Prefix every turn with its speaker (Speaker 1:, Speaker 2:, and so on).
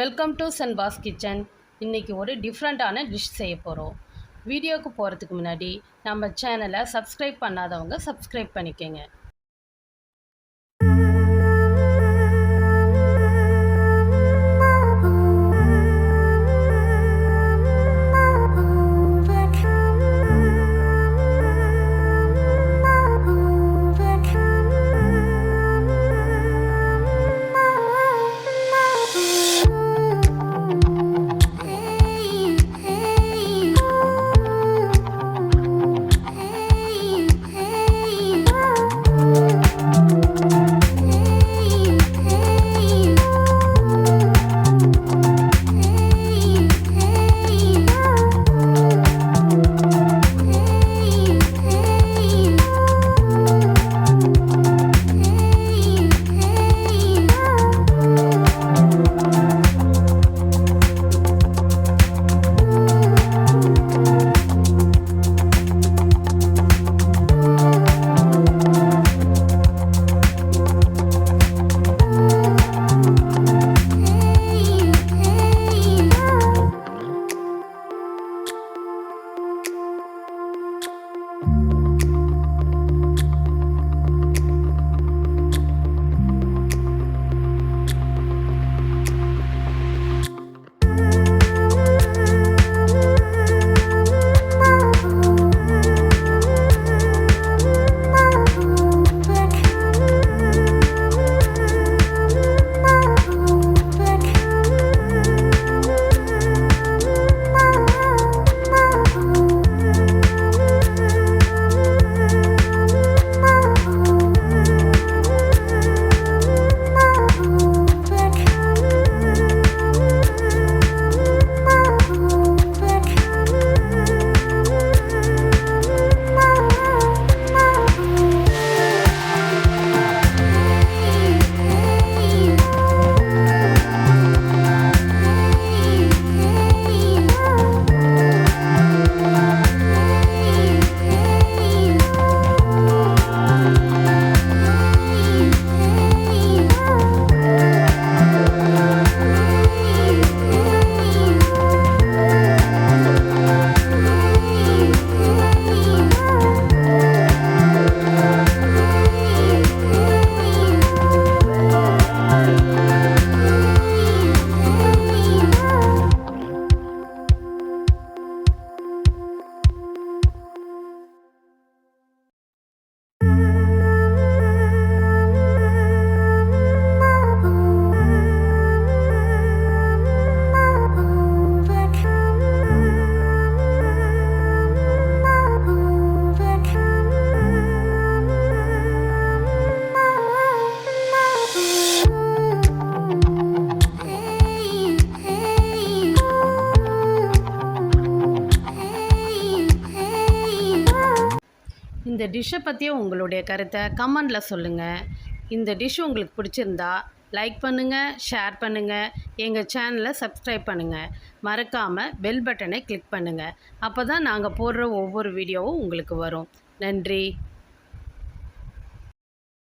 Speaker 1: Welcome to சென்பாஸ் kitchen. இன்றைக்கி ஒரு டிஃப்ரெண்ட்டான டிஷ் செய்ய போகிறோம். வீடியோவுக்கு போகிறதுக்கு முன்னாடி நம்ம சேனலை சப்ஸ்கிரைப் பண்ணாதவங்க சப்ஸ்கிரைப் பண்ணிக்கோங்க. இந்த டிஷ்ஷை பற்றிய உங்களுடைய கருத்தை கமெண்டில் சொல்லுங்கள். இந்த டிஷ் உங்களுக்கு பிடிச்சிருந்தா லைக் பண்ணுங்கள், ஷேர் பண்ணுங்கள், எங்கள் சேனலை சப்ஸ்கிரைப் பண்ணுங்கள். மறக்காமல் பெல் பட்டனை கிளிக் பண்ணுங்கள். அப்போ தான் நாங்கள் போடுற ஒவ்வொரு வீடியோவும் உங்களுக்கு வரும். நன்றி.